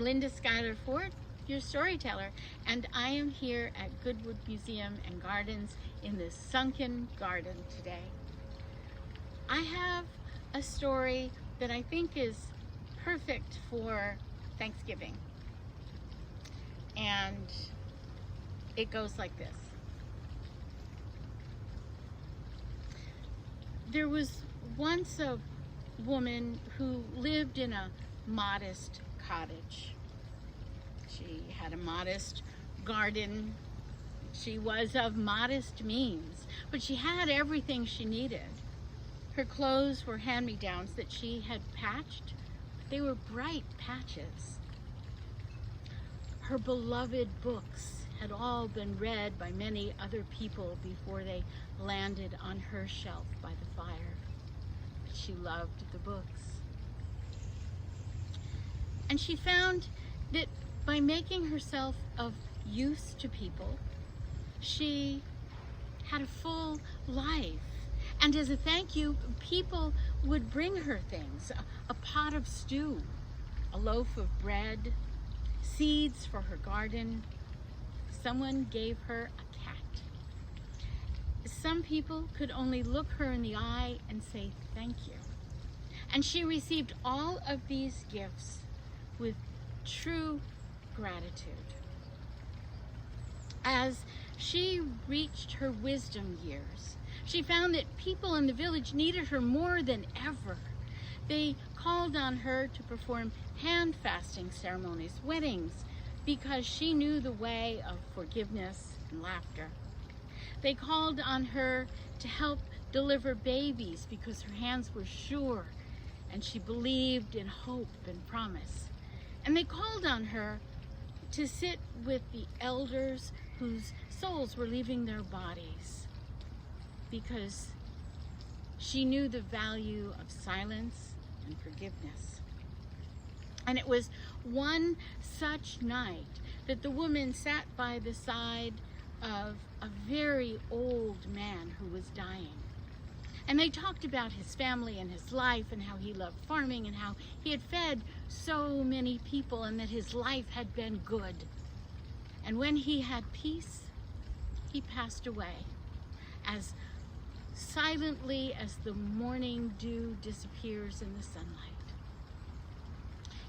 Linda Schuyler Ford, your storyteller, and I am here at Goodwood Museum and Gardens in the Sunken Garden today. I have a story that I think is perfect for Thanksgiving, and it goes like this. There was once a woman who lived in a modest cottage. She had a modest garden. She was of modest means, but she had everything she needed. Her clothes were hand-me-downs that she had patched. They were bright patches. Her beloved books had all been read by many other people before they landed on her shelf by the fire. But she loved the books. And she found that by making herself of use to people, she had a full life. And as a thank you, people would bring her things, a pot of stew, a loaf of bread, seeds for her garden. Someone gave her a cat. Some people could only look her in the eye and say thank you. And she received all of these gifts with true gratitude. As she reached her wisdom years, she found that people in the village needed her more than ever. They called on her to perform hand fasting ceremonies, weddings, because she knew the way of forgiveness and laughter. They called on her to help deliver babies because her hands were sure and she believed in hope and promise. And they called on her to sit with the elders whose souls were leaving their bodies because she knew the value of silence and forgiveness. And it was one such night that the woman sat by the side of a very old man who was dying. And they talked about his family and his life and how he loved farming and how he had fed so many people and that his life had been good. And when he had peace, he passed away as silently as the morning dew disappears in the sunlight.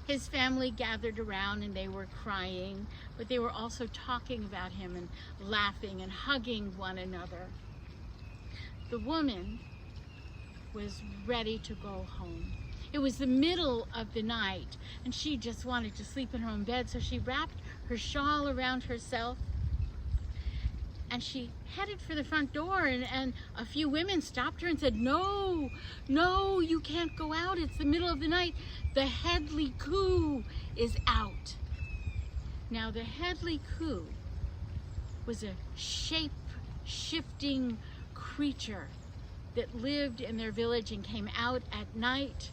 His family gathered around and they were crying, but they were also talking about him and laughing and hugging one another. The woman was ready to go home. It was the middle of the night and she just wanted to sleep in her own bed, so she wrapped her shawl around herself and she headed for the front door, and a few women stopped her and said, "No, no, you can't go out. It's the middle of the night. The Headley Coo is out." Now, the Headley Coo was a shape-shifting creature that lived in their village and came out at night.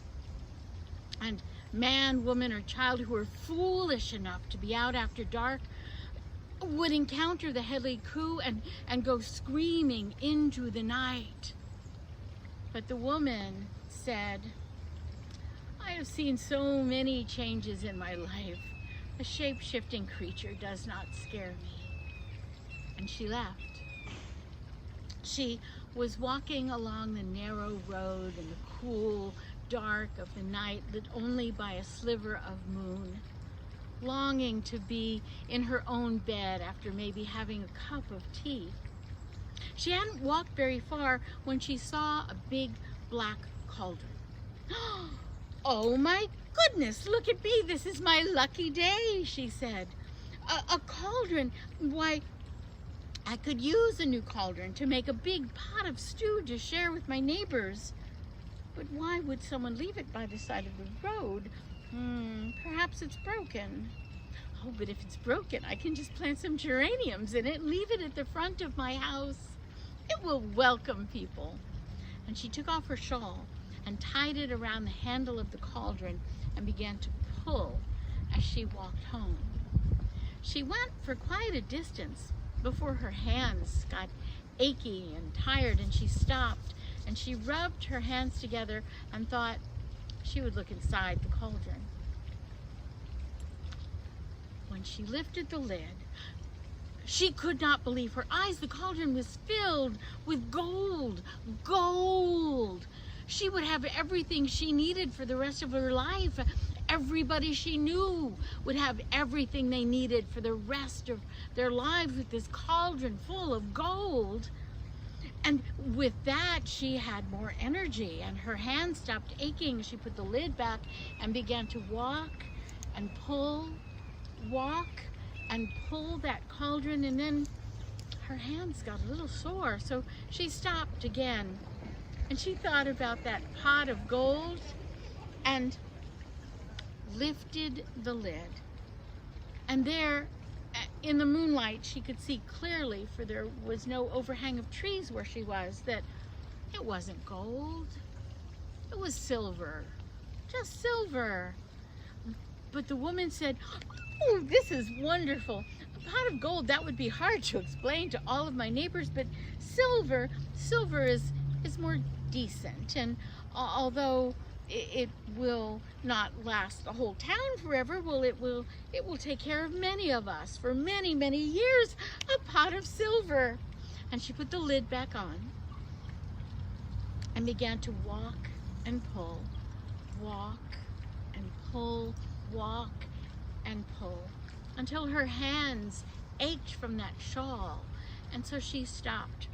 And man, woman, or child who were foolish enough to be out after dark would encounter the Headley Coo and go screaming into the night. But the woman said, "I have seen so many changes in my life. A shape-shifting creature does not scare me." And she left. She was walking along the narrow road in the cool dark of the night, lit only by a sliver of moon, longing to be in her own bed after maybe having a cup of tea. She hadn't walked very far when she saw a big black cauldron. "Oh my goodness, look at me, this is my lucky day," she said. A cauldron, why, I could use a new cauldron to make a big pot of stew to share with my neighbors. But why would someone leave it by the side of the road? Perhaps it's broken. Oh, but if it's broken, I can just plant some geraniums in it and leave it at the front of my house. It will welcome people. And she took off her shawl and tied it around the handle of the cauldron and began to pull as she walked home. She went for quite a distance before her hands got achy and tired, and she stopped and she rubbed her hands together and thought she would look inside the cauldron. when she lifted the lid, she could not believe her eyes. The cauldron was filled with gold. Gold! She would have everything she needed for the rest of her life. Everybody she knew would have everything they needed for the rest of their lives with this cauldron full of gold. And with that, she had more energy, and her hands stopped aching. She put the lid back and began to walk and pull, walk and pull that cauldron, and then her hands got a little sore, so she stopped again. And she thought about that pot of gold and lifted the lid. And there, in the moonlight, she could see clearly, for there was no overhang of trees where she was, that it wasn't gold. It was silver, just silver. But the woman said, "Oh, this is wonderful. A pot of gold, that would be hard to explain to all of my neighbors, but silver is more decent. And although it will not last the whole town forever, well, it will take care of many of us for many, many years. A pot of silver." And she put the lid back on and began to walk and pull, walk and pull, walk and pull, until her hands ached from that shawl. And so she stopped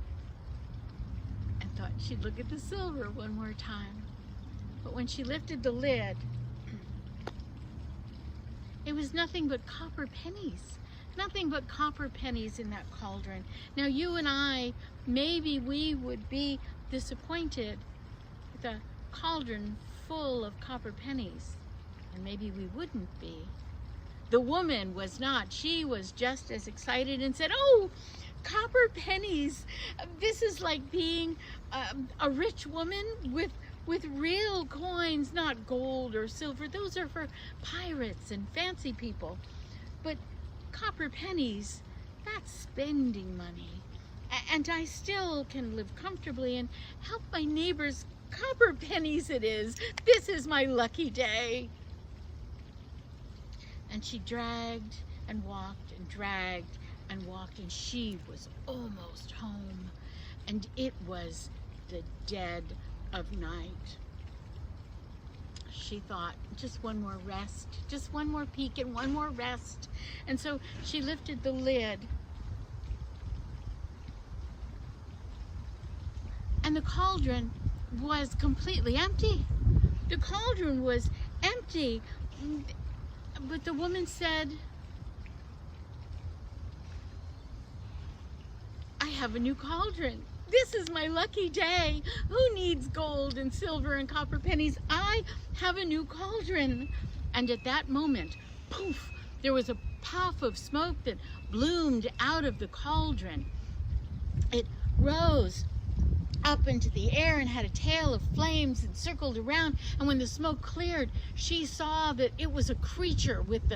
and thought she'd look at the silver one more time. But when she lifted the lid, it was nothing but copper pennies. Nothing but copper pennies in that cauldron. Now you and I, maybe we would be disappointed with a cauldron full of copper pennies. And maybe we wouldn't be. The woman was not. She was just as excited and said, "Oh, copper pennies. This is like being a rich woman with real coins, not gold or silver. Those are for pirates and fancy people. But copper pennies, that's spending money. And I still can live comfortably and help my neighbors. Copper pennies it is. This is my lucky day." And she dragged and walked and dragged and walked, and she was almost home. And it was the dead of night. She thought, just one more rest, just one more peek and one more rest. And so she lifted the lid, and the cauldron was completely empty. The cauldron was empty. But the woman said, "I have a new cauldron. This is my lucky day. Who needs gold and silver and copper pennies? I have a new cauldron." And at that moment, poof, there was a puff of smoke that bloomed out of the cauldron. It rose up into the air and had a tail of flames and circled around. And when the smoke cleared, she saw that it was a creature with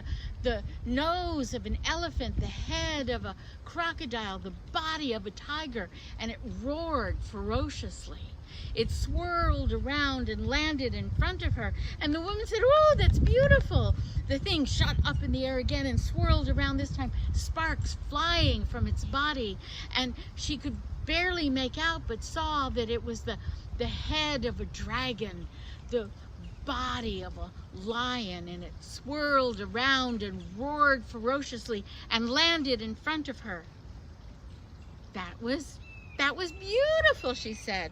the nose of an elephant, the head of a crocodile, the body of a tiger, and it roared ferociously. It swirled around and landed in front of her. And the woman said, "Oh, that's beautiful." The thing shot up in the air again and swirled around, this time sparks flying from its body. And she could barely make out, but saw that it was the head of a dragon, the body of a lion, and it swirled around and roared ferociously and landed in front of her. That was beautiful," she said.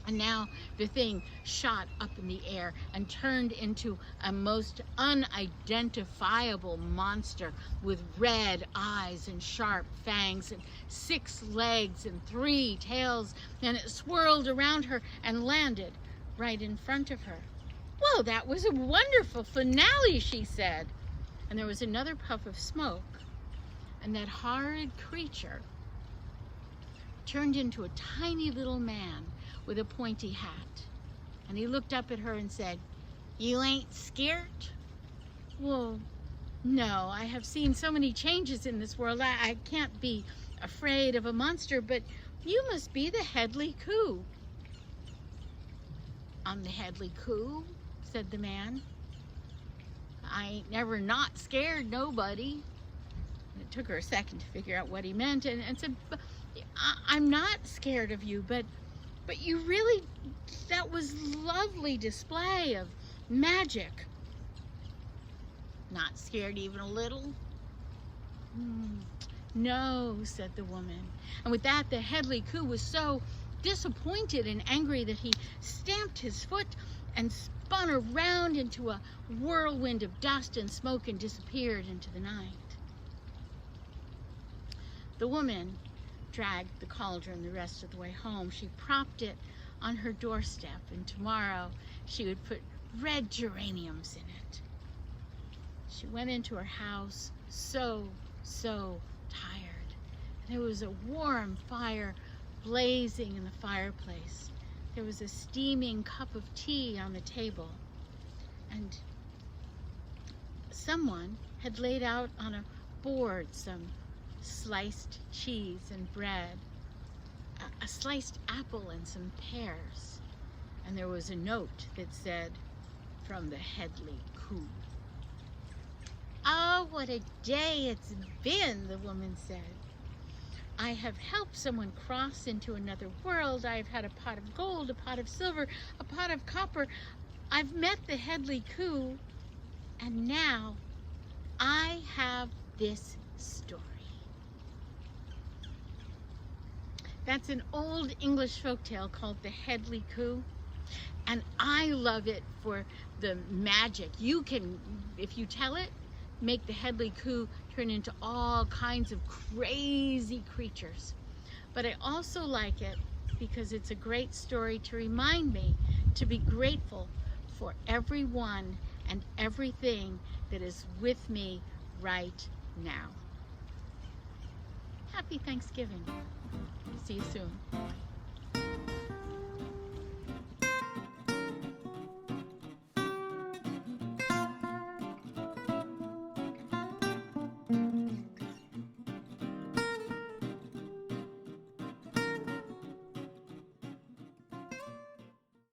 And now the thing shot up in the air and turned into a most unidentifiable monster with red eyes and sharp fangs and 6 legs and 3 tails. And it swirled around her and landed right in front of her. "Well, that was a wonderful finale," she said. And there was another puff of smoke, and that horrid creature turned into a tiny little man with a pointy hat. And he looked up at her and said, "You ain't scared?" "Well, no, I have seen so many changes in this world. I can't be afraid of a monster, but you must be the Headley Coo." "I'm the Headley Coo," said the man. I ain't never not scared nobody. And it took her a second to figure out what he meant, and said, I'm not scared of you, but you really, that was lovely display of magic. Not scared even a little? No, said the woman. And with that, the Headley Coo was so disappointed and angry that he stamped his foot and spun around into a whirlwind of dust and smoke and disappeared into the night. The woman dragged the cauldron the rest of the way home. She propped it on her doorstep, and tomorrow she would put red geraniums in it. She went into her house so tired. There was a warm fire blazing in the fireplace. There was a steaming cup of tea on the table, and someone had laid out on a board some sliced cheese and bread, a sliced apple and some pears, and there was a note that said, "From the Headley Coo." "Oh, what a day it's been," the woman said. "I have helped someone cross into another world. I've had a pot of gold, a pot of silver, a pot of copper. I've met the Headley Coo, and now I have this story." That's an old English folktale called the Headley Coo, and I love it for the magic. You can, if you tell it, make the Headley Coo turn into all kinds of crazy creatures. But I also like it because it's a great story to remind me to be grateful for everyone and everything that is with me right now. Happy Thanksgiving. See you soon.